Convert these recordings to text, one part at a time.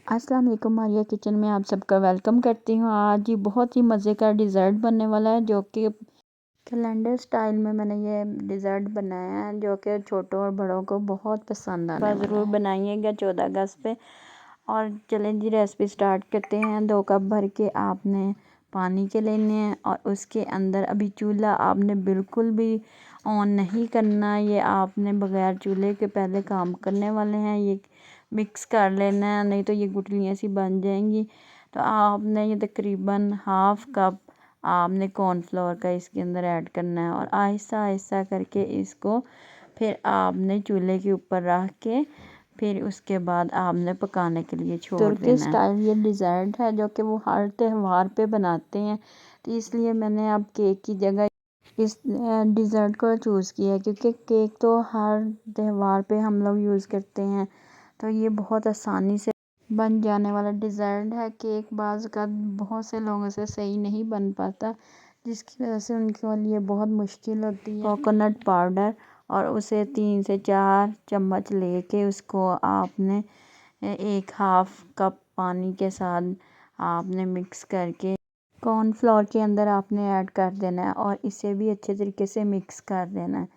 अस्सलाम वालेकुम मारिया किचन में आप सबका वेलकम करती हूँ। आज ये बहुत ही मज़े का डिज़र्ट बनने वाला है जो कि कैलेंडर स्टाइल में मैंने ये डिज़र्ट बनाया है जो कि छोटों और बड़ों को बहुत पसंद आने वाला है। ज़रूर बनाइएगा 14 अगस्त पे। और चलें जी रेसिपी स्टार्ट करते हैं। 2 कप भर के आपने पानी के लेने हैं और उसके अंदर अभी चूल्हा आपने बिल्कुल भी ऑन नहीं करना। ये आपने बगैर चूल्हे के पहले काम करने वाले हैं। ये मिक्स कर लेना है, नहीं तो ये गुठलियाँ सी बन जाएंगी। तो आपने ये तकरीबन हाफ़ कप आपने कॉर्नफ्लोर का इसके अंदर ऐड करना है और आहिस्ता आहिस्ता करके इसको फिर आपने चूल्हे के ऊपर रख के फिर उसके बाद आपने पकाने के लिए छोड़ देना है। तुर्की स्टाइल ये डिज़र्ट है जो कि वो हर त्यौहार पे बनाते हैं, तो इसलिए मैंने अब केक की जगह इस डिज़र्ट को चूज़ किया है क्योंकि केक तो हर त्यौहार पे हम लोग यूज़ करते हैं। तो ये बहुत आसानी से बन जाने वाला डिज़र्ट है। केक बाज़ का बहुत से लोगों से सही नहीं बन पाता, जिसकी वजह से उनके लिए बहुत मुश्किल होती है। कोकोनट पाउडर और उसे 3 से 4 चम्मच लेके उसको आपने एक हाफ़ कप पानी के साथ आपने मिक्स करके कॉर्नफ्लोर के अंदर आपने ऐड कर देना है और इसे भी अच्छे तरीके से मिक्स कर देना है।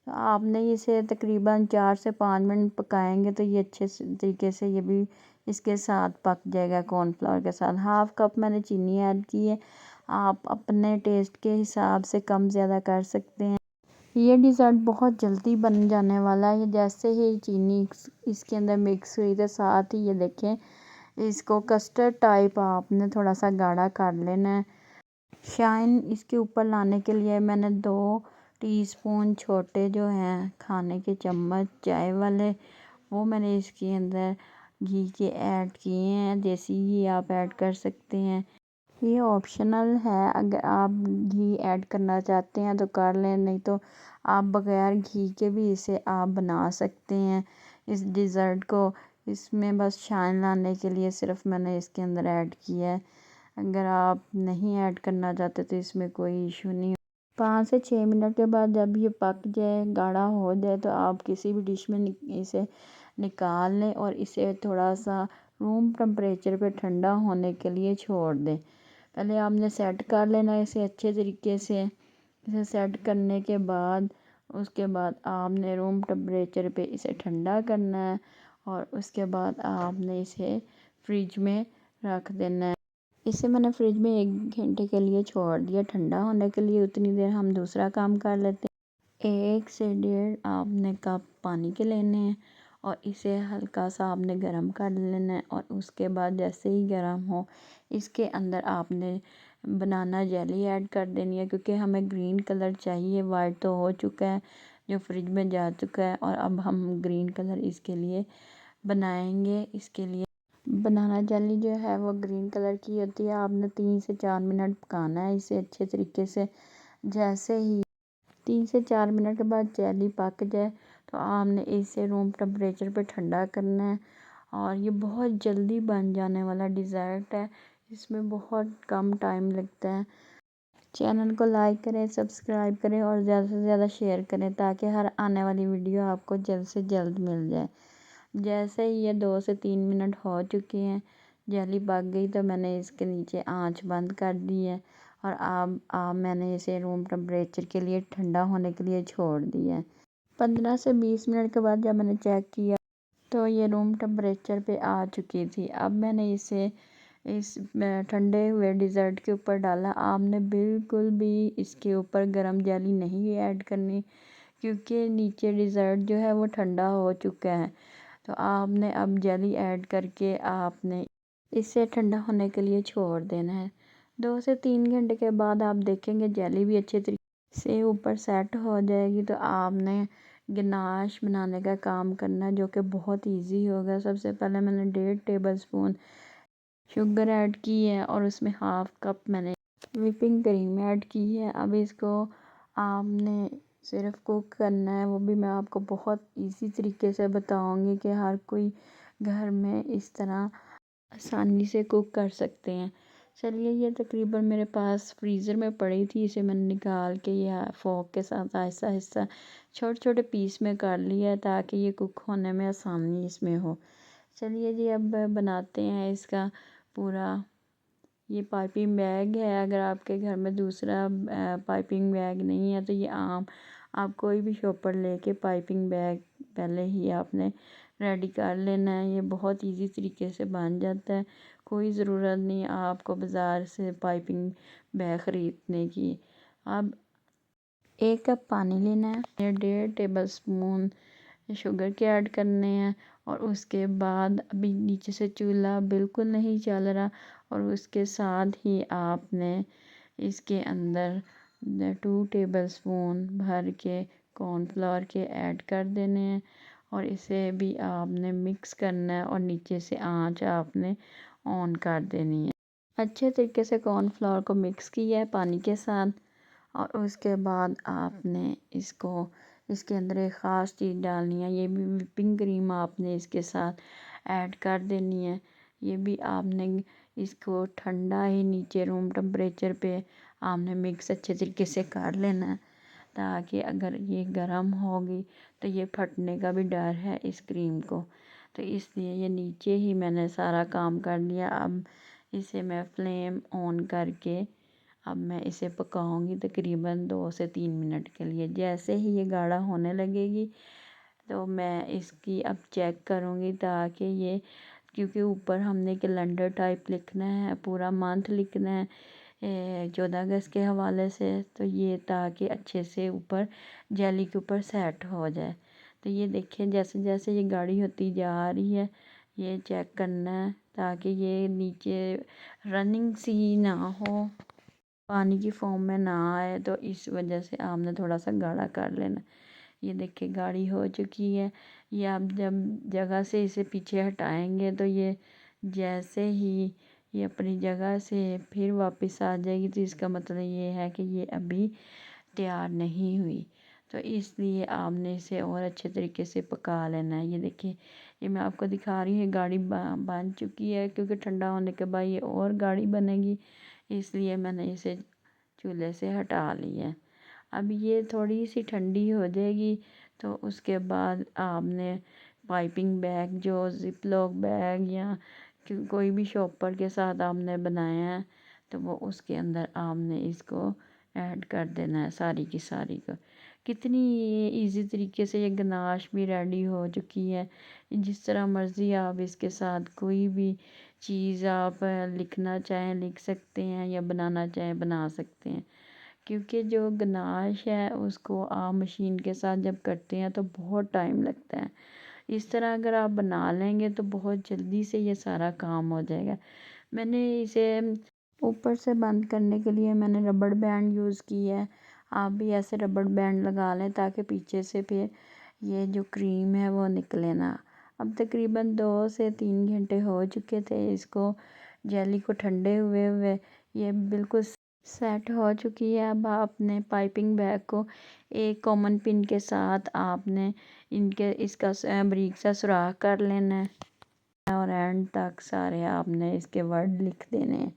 तो आपने इसे तकरीबन 4 से 5 मिनट पकाएंगे तो ये अच्छे तरीके से ये भी इसके साथ पक जाएगा कॉर्नफ्लोर के साथ। हाफ़ कप मैंने चीनी ऐड की है, आप अपने टेस्ट के हिसाब से कम ज़्यादा कर सकते हैं। ये डिज़र्ट बहुत जल्दी बन जाने वाला है। जैसे ही चीनी इसके अंदर मिक्स हुई तो साथ ही ये देखें इसको कस्टर्ड टाइप आपने थोड़ा सा गाढ़ा कर लेना है। शाइन इसके ऊपर लाने के लिए मैंने 2 टीस्पून छोटे जो हैं खाने के चम्मच चाय वाले, वो मैंने इसके अंदर घी के ऐड किए हैं। देसी घी आप ऐड कर सकते हैं, ये ऑप्शनल है। अगर आप घी ऐड करना चाहते हैं तो कर लें, नहीं तो आप बगैर घी के भी इसे आप बना सकते हैं इस डिज़र्ट को। इसमें बस शाइन लाने के लिए सिर्फ मैंने इसके अंदर ऐड किया है। अगर आप नहीं ऐड करना चाहते तो इसमें कोई इशू नहीं। 5 से 6 मिनट के बाद जब ये पक जाए, गाढ़ा हो जाए, तो आप किसी भी डिश में इसे निकाल लें और इसे थोड़ा सा रूम टेम्परेचर पे ठंडा होने के लिए छोड़ दें। पहले आपने सेट कर लेना इसे अच्छे तरीके से। इसे सेट करने के बाद उसके बाद आपने रूम टेम्परेचर पे इसे ठंडा करना है और उसके बाद आपने इसे फ्रिज में रख देना है। इसे मैंने फ्रिज में 1 घंटे के लिए छोड़ दिया ठंडा होने के लिए। उतनी देर हम दूसरा काम कर लेते हैं। 1 से 1.5 आपने कप पानी के लेने हैं और इसे हल्का सा आपने गर्म कर लेना है और उसके बाद जैसे ही गर्म हो इसके अंदर आपने बनाना जेली ऐड कर देनी है, क्योंकि हमें ग्रीन कलर चाहिए। वाइट तो हो चुका है जो फ्रिज में जा चुका है और अब हम ग्रीन कलर इसके लिए बनाएंगे। इसके लिए बनाना जेली जो है वो ग्रीन कलर की होती है। आपने 3 से 4 मिनट पकाना है इसे अच्छे तरीके से। जैसे ही 3 से 4 मिनट के बाद जेली पक जाए तो आपने इसे रूम टेम्परेचर पे ठंडा करना है और ये बहुत जल्दी बन जाने वाला डिज़र्ट है। इसमें बहुत कम टाइम लगता है। चैनल को लाइक करें, सब्सक्राइब करें और ज़्यादा से ज़्यादा शेयर करें ताकि हर आने वाली वीडियो आपको जल्द से जल्द मिल जाए। जैसे ही ये 2 से 3 मिनट हो चुके हैं, जेली पक गई, तो मैंने इसके नीचे आंच बंद कर दी है और अब मैंने इसे रूम टेम्परेचर के लिए ठंडा होने के लिए छोड़ दिया है। 15 से 20 मिनट के बाद जब मैंने चेक किया तो ये रूम टेम्परेचर पे आ चुकी थी। अब मैंने इसे इस ठंडे हुए डिज़र्ट के ऊपर डाला। आपने बिल्कुल भी इसके ऊपर गरम जेली नहीं ऐड करनी, क्योंकि नीचे डिज़र्ट जो है वो ठंडा हो चुका है। तो आपने अब जेली ऐड करके आपने इसे ठंडा होने के लिए छोड़ देना है। 2 से 3 घंटे के बाद आप देखेंगे जेली भी अच्छे तरीके से ऊपर सेट हो जाएगी। तो आपने गनाश बनाने का काम करना है जो कि बहुत इजी होगा। सबसे पहले मैंने 1.5 टेबल स्पून शुगर ऐड की है और उसमें हाफ़ कप मैंने व्हिपिंग क्रीम ऐड की है। अब इसको आपने सिर्फ कुक करना है, वो भी मैं आपको बहुत इजी तरीके से बताऊंगी कि हर कोई घर में इस तरह आसानी से कुक कर सकते हैं। चलिए, ये तकरीबन मेरे पास फ्रीज़र में पड़ी थी, इसे मैंने निकाल के या फोक के साथ आहिस्ता आहिस्ता छोटे छोटे पीस में कर लिया ताकि ये कुक होने में आसानी इसमें हो। चलिए जी अब बनाते हैं इसका पूरा। ये पाइपिंग बैग है। अगर आपके घर में दूसरा पाइपिंग बैग नहीं है तो ये आम आप कोई भी शॉपर लेके पाइपिंग बैग पहले ही आपने रेडी कर लेना है। ये बहुत इजी तरीके से बन जाता है। कोई ज़रूरत नहीं आपको बाज़ार से पाइपिंग बैग ख़रीदने की। अब 1 कप पानी लेना है, 1.5 टेबल स्पून शुगर के ऐड करने हैं और उसके बाद अभी नीचे से चूल्हा बिल्कुल नहीं चल रहा और उसके साथ ही आपने इसके अंदर 2 टेबल स्पून भर के कॉर्नफ्लोर के ऐड कर देने हैं और इसे भी आपने मिक्स करना है और नीचे से आंच आपने ऑन कर देनी है। अच्छे तरीके से कॉर्नफ्लोर को मिक्स किया है पानी के साथ और उसके बाद आपने इसके अंदर एक ख़ास चीज़ डालनी है। ये भी व्हिपिंग क्रीम आपने इसके साथ ऐड कर देनी है। ये भी आपने इसको ठंडा ही नीचे रूम टेम्परेचर पे आपने मिक्स अच्छे तरीके से कर लेना है, ताकि अगर ये गर्म होगी तो ये फटने का भी डर है इस क्रीम को। तो इसलिए ये नीचे ही मैंने सारा काम कर लिया। अब इसे मैं फ्लेम ऑन करके अब मैं इसे पकाऊंगी तकरीबन 2 से 3 मिनट के लिए। जैसे ही ये गाढ़ा होने लगेगी तो मैं इसकी अब चेक करूंगी, ताकि ये क्योंकि ऊपर हमने कैलेंडर टाइप लिखना है, पूरा मंथ लिखना है 14 अगस्त के हवाले से, तो ये ताकि अच्छे से ऊपर जेली के ऊपर सेट हो जाए। तो ये देखिए जैसे जैसे ये गाढ़ी होती जा रही है ये चेक करना है, ताकि ये नीचे रनिंग सी ना हो, पानी की फॉर्म में ना आए। तो इस वजह से आपने थोड़ा सा गाढ़ा कर लेना। ये देखिए गाढ़ी हो चुकी है। ये आप जब जगह से इसे पीछे हटाएंगे तो ये जैसे ही ये अपनी जगह से फिर वापस आ जाएगी तो इसका मतलब ये है कि ये अभी तैयार नहीं हुई। तो इसलिए आपने इसे और अच्छे तरीके से पका लेना है। ये देखिए ये मैं आपको दिखा रही हूँ गाढ़ी बन चुकी है, क्योंकि ठंडा होने के बाद ये और गाढ़ी बनेगी, इसलिए मैंने इसे चूल्हे से हटा ली है। अब ये थोड़ी सी ठंडी हो जाएगी तो उसके बाद आपने पाइपिंग बैग जो ज़िप लॉक बैग या कोई भी शॉपर के साथ आपने बनाया है तो वो उसके अंदर आपने इसको ऐड कर देना है सारी की सारी को। कितनी इजी तरीके से ये गनाश भी रेडी हो चुकी है। जिस तरह मर्ज़ी आप इसके साथ कोई भी चीज़ आप लिखना चाहें लिख सकते हैं या बनाना चाहें बना सकते हैं, क्योंकि जो गनाश है उसको आप मशीन के साथ जब करते हैं तो बहुत टाइम लगता है। इस तरह अगर आप बना लेंगे तो बहुत जल्दी से ये सारा काम हो जाएगा। मैंने इसे ऊपर से बंद करने के लिए मैंने रबड़ बैंड यूज़ की है। आप भी ऐसे रबड़ बैंड लगा लें ताकि पीछे से फिर ये जो क्रीम है वो निकले ना। अब तकरीबन 2 से 3 घंटे हो चुके थे इसको जेली को ठंडे हुए हुए। ये बिल्कुल सेट हो चुकी है। अब आपने पाइपिंग बैग को एक कॉमन पिन के साथ आपने इसका बारीक सा सुराख कर लेना है और एंड तक सारे आपने इसके वर्ड लिख देने हैं।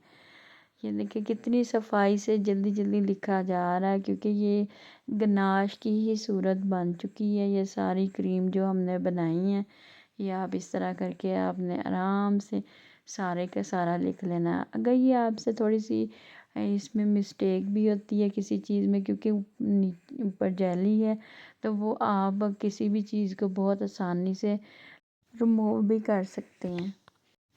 ये देखिए कितनी सफाई से जल्दी जल्दी लिखा जा रहा है, क्योंकि ये गनाश की ही सूरत बन चुकी है। ये सारी क्रीम जो हमने बनाई है ये आप इस तरह करके आपने आराम से सारे का सारा लिख लेना है। अगर ये आपसे थोड़ी सी इसमें मिस्टेक भी होती है किसी चीज़ में, क्योंकि ऊपर जेली है, तो वो आप किसी भी चीज़ को बहुत आसानी से रिमूव भी कर सकते हैं।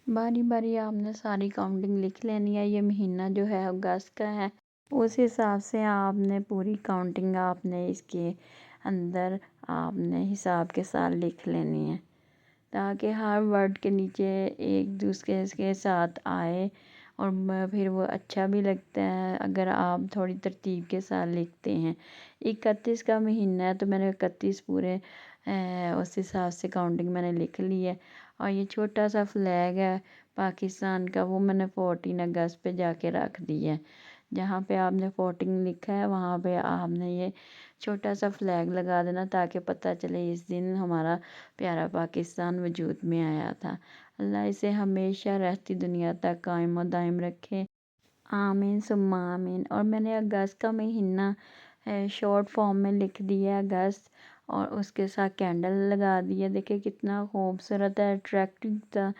बारी बारी आपने सारी काउंटिंग लिख लेनी है। ये महीना जो है अगस्त का है, उस हिसाब से आपने पूरी काउंटिंग आपने इसके अंदर आपने हिसाब के साथ लिख लेनी है, ताकि हर वर्ड के नीचे एक दूसरे के साथ आए और फिर वो अच्छा भी लगता है अगर आप थोड़ी तरतीब के साथ लिखते हैं। 31 का महीना है तो मैंने 31 पूरे उस हिसाब से काउंटिंग मैंने लिख ली है। और ये छोटा सा फ्लैग है पाकिस्तान का, वो मैंने 14 अगस्त पे जाके रख दिया है। जहाँ पे आपने 14 लिखा है वहाँ पे आपने ये छोटा सा फ्लैग लगा देना, ताकि पता चले इस दिन हमारा प्यारा पाकिस्तान वजूद में आया था। अल्लाह इसे हमेशा रहती दुनिया तक कायम और दायम रखे, आमीन सुम्मा आमीन। और मैंने अगस्त का महीना शॉर्ट फॉर्म में लिख दिया अगस्त, और उसके साथ कैंडल लगा दिए। देखिए कितना खूबसूरत है, अट्रैक्टिव था।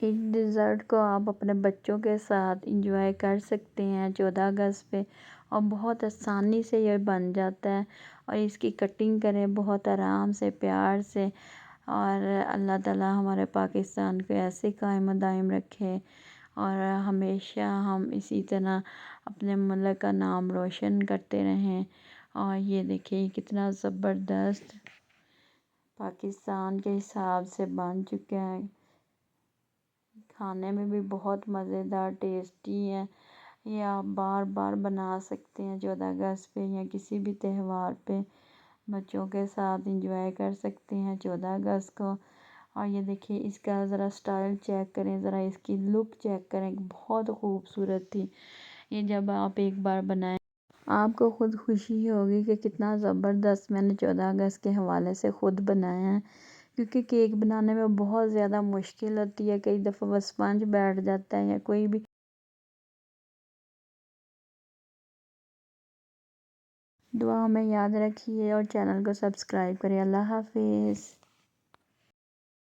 इस डिज़र्ट को आप अपने बच्चों के साथ इंजॉय कर सकते हैं 14 अगस्त पे, और बहुत आसानी से ये बन जाता है। और इसकी कटिंग करें बहुत आराम से, प्यार से। और अल्लाह ताला हमारे पाकिस्तान को ऐसे कायम दायम रखे, और हमेशा हम इसी तरह अपने मुल्क का नाम रोशन करते रहें। और ये देखिए कितना ज़बरदस्त पाकिस्तान के हिसाब से बन चुका है। खाने में भी बहुत मज़ेदार, टेस्टी है। ये आप बार बार बना सकते हैं 14 अगस्त पे या किसी भी त्यौहार पे। बच्चों के साथ इंजॉय कर सकते हैं 14 अगस्त को। और ये देखिए इसका ज़रा स्टाइल चेक करें, ज़रा इसकी लुक चेक करें, बहुत खूबसूरत थी। ये जब आप एक बार बनाएं आपको ख़ुद खुशी होगी कि कितना ज़बरदस्त मैंने 14 अगस्त के हवाले से ख़ुद बनाया है। क्योंकि केक बनाने में बहुत ज़्यादा मुश्किल होती है, कई दफ़ा वो स्पंज बैठ जाता है या कोई भी। दुआ में याद रखिए और चैनल को सब्सक्राइब करें। अल्लाह हाफिज़।